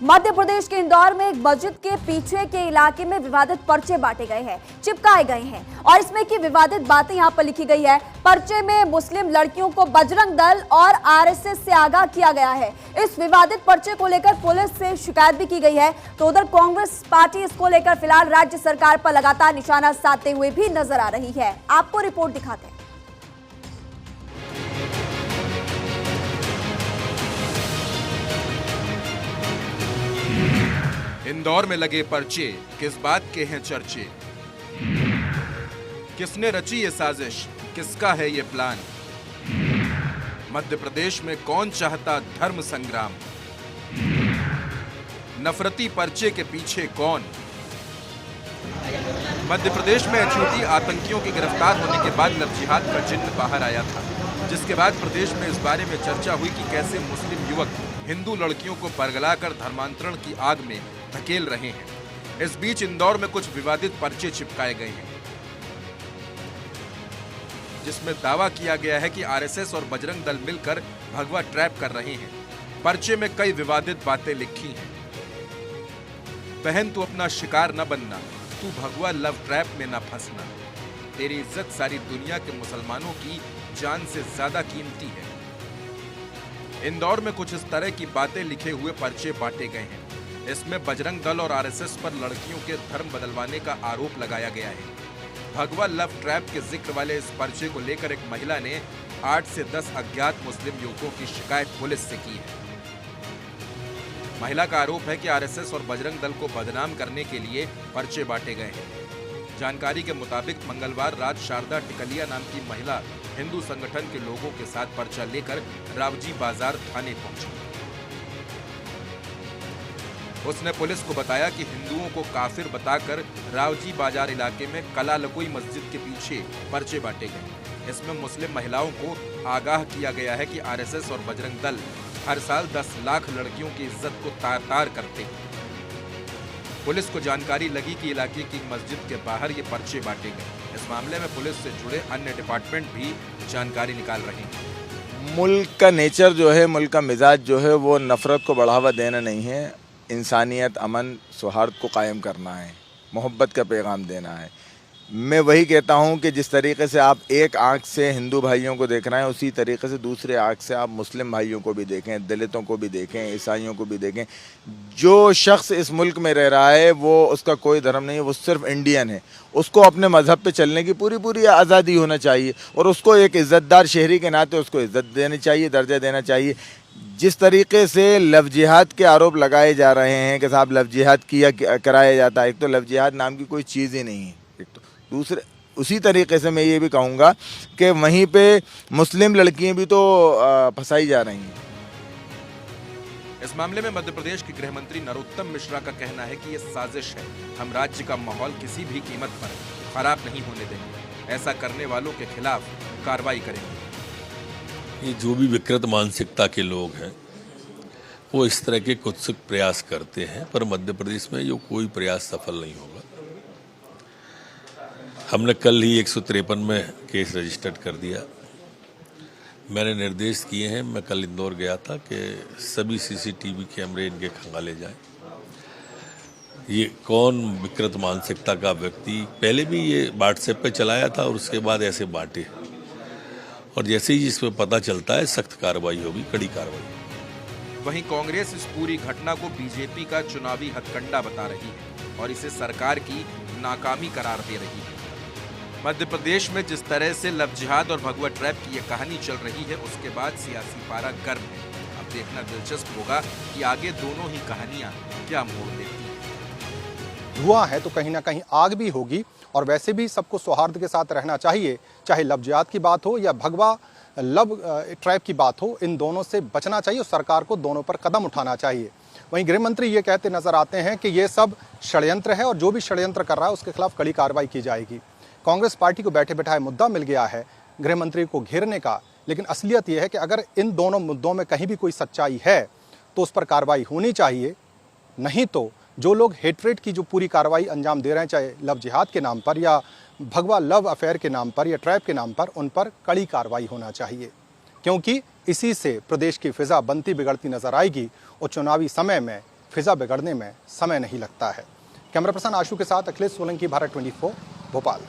मध्य प्रदेश के इंदौर में एक मस्जिद के पीछे के इलाके में विवादित पर्चे बांटे गए हैं, चिपकाए गए हैं और इसमें की विवादित बातें यहां पर लिखी गई है। पर्चे में मुस्लिम लड़कियों को बजरंग दल और आरएसएस से आगाह किया गया है। इस विवादित पर्चे को लेकर पुलिस से शिकायत भी की गई है। तो उधर कांग्रेस पार्टी इसको लेकर फिलहाल राज्य सरकार पर लगातार निशाना साधते हुए भी नजर आ रही है। आपको रिपोर्ट दिखाते हैं। इंदौर में लगे पर्चे, किस बात के हैं चर्चे? किसने रची ये साजिश, किसका है ये प्लान? मध्य प्रदेश में कौन चाहता धर्म संग्राम? नफरती पर्चे के पीछे कौन? मध्य प्रदेश में अछूती आतंकियों के गिरफ्तार होने के बाद लव जिहाद का चिन्ह बाहर आया था, जिसके बाद प्रदेश में इस बारे में चर्चा हुई कि कैसे मुस्लिम युवक हिंदू लड़कियों को बरगलाकर धर्मांतरण की आग में धकेल रहे हैं। इस बीच इंदौर में कुछ विवादित पर्चे चिपकाए गए हैं, जिसमें दावा किया गया है कि आरएसएस और बजरंग दल मिलकर भगवा ट्रैप कर रहे हैं। पर्चे में कई विवादित बातें लिखी हैं। बहन तू अपना शिकार न बनना, तू भगवा लव ट्रैप में न फंसना, तेरी इज्जत सारी दुनिया के मुसलमानों की जान से ज्यादा कीमती है। इंदौर में कुछ इस तरह की बातें लिखे हुए पर्चे बांटे गए हैं। इसमें बजरंग दल और आरएसएस पर लड़कियों के धर्म बदलवाने का आरोप लगाया गया है। भगवा लव ट्रैप के जिक्र वाले इस पर्चे को लेकर एक महिला ने 8 से 10 अज्ञात मुस्लिम युवकों की शिकायत पुलिस से की है। महिला का आरोप है कि आरएसएस और बजरंग दल को बदनाम करने के लिए पर्चे बांटे गए हैं। जानकारी के मुताबिक मंगलवार रात शारदा टिकलिया नाम की महिला हिंदू संगठन के लोगों के साथ पर्चा लेकर रावजी बाजार थाने पहुंची। उसने पुलिस को बताया कि हिंदुओं को काफिर बताकर रावजी बाजार इलाके में कला लकोई मस्जिद के पीछे पर्चे बांटे गए। इसमें मुस्लिम महिलाओं को आगाह किया गया है कि आरएसएस और बजरंग दल हर साल 10 लाख लड़कियों की इज्जत को तार-तार करते हैं। पुलिस को जानकारी लगी कि इलाके की मस्जिद के बाहर ये पर्चे बांटे गए। इस मामले में पुलिस से जुड़े अन्य डिपार्टमेंट भी जानकारी निकाल रहे हैं। मुल्क का नेचर जो है, मुल्क का मिजाज जो है, वो नफरत को बढ़ावा देना नहीं है। इंसानियत, अमन, सौहार्द को कायम करना है, मोहब्बत का पैगाम देना है। मैं वही कहता हूँ कि जिस तरीके से आप एक आंख से हिंदू भाइयों को देख रहे हैं, उसी तरीके से दूसरे आंख से आप मुस्लिम भाइयों को भी देखें, दलितों को भी देखें, ईसाइयों को भी देखें। जो शख्स इस मुल्क में रह रहा है वो, उसका कोई धर्म नहीं है, वो सिर्फ इंडियन है। उसको अपने मज़हब पे चलने की पूरी आज़ादी होना चाहिए और उसको एक इज़्ज़तदार शहरी के नाते उसको इज़्ज़त देनी चाहिए, दर्जा देना चाहिए। जिस तरीके से लव जिहाद के आरोप लगाए जा रहे हैं कि साहब लव जिहाद कराया जाता है, एक तो लव जिहाद नाम की कोई चीज़ ही नहीं है, एक तो दूसरे उसी तरीके से मैं ये भी कहूँगा कि वहीं पे मुस्लिम लड़कियां भी तो फंसाई जा रही हैं। इस मामले में मध्य प्रदेश के गृह मंत्री नरोत्तम मिश्रा का कहना है कि ये साजिश है। हम राज्य का माहौल किसी भी कीमत पर खराब नहीं होने देंगे। ऐसा करने वालों के खिलाफ कार्रवाई करेंगे। ये जो भी विकृत मानसिकता के लोग हैं वो इस तरह के कुत्सित प्रयास करते हैं, पर मध्य प्रदेश में ये कोई प्रयास सफल नहीं होगा। हमने कल ही 153 में केस रजिस्टर्ड कर दिया। मैंने निर्देश किए हैं, मैं कल इंदौर गया था कि सभी सीसीटीवी कैमरे इनके खंगाले जाएं। ये कौन विकृत मानसिकता का व्यक्ति पहले भी ये व्हाट्सएप पे चलाया था और उसके बाद ऐसे बांटे, और जैसे ही इसमें पता चलता है सख्त कार्रवाई होगी, कड़ी कार्रवाई। वहीं कांग्रेस इस पूरी घटना को बीजेपी का चुनावी हथकंडा बता रही है और इसे सरकार की नाकामी करार दे रही है। मध्य प्रदेश में जिस तरह से लव जिहाद और भगवा ट्रैप की ये कहानी चल रही है, उसके बाद सियासी पारा गर्म है। अब देखना दिलचस्प होगा कि आगे दोनों ही कहानियां क्या मोड़ लेती हैं। धुआं है तो कहीं ना कहीं आग भी होगी, और वैसे भी सबको सौहार्द के साथ रहना चाहिए। चाहे लव जिहाद की बात हो या भगवा लव ट्रैप की बात हो, इन दोनों से बचना चाहिए और सरकार को दोनों पर कदम उठाना चाहिए। वहीं गृह मंत्री ये कहते नजर आते हैं कि ये सब षड्यंत्र है और जो भी षड्यंत्र कर रहा है उसके खिलाफ कड़ी कार्रवाई की जाएगी। कांग्रेस पार्टी को बैठे बैठाए मुद्दा मिल गया है गृह मंत्री को घेरने का, लेकिन असलियत यह है कि अगर इन दोनों मुद्दों में कहीं भी कोई सच्चाई है तो उस पर कार्रवाई होनी चाहिए। नहीं तो जो लोग हेटरेट की जो पूरी कार्रवाई अंजाम दे रहे हैं, चाहे लव जिहाद के नाम पर या भगवा लव अफेयर के नाम पर या ट्रैप के नाम पर, उन पर कड़ी कार्रवाई होना चाहिए, क्योंकि इसी से प्रदेश की फिजा बनती बिगड़ती नजर आएगी और चुनावी समय में फिजा बिगड़ने में समय नहीं लगता है। कैमरा पर्सन आशु के साथ अखिलेश सोलंकी, भारत 24, भोपाल।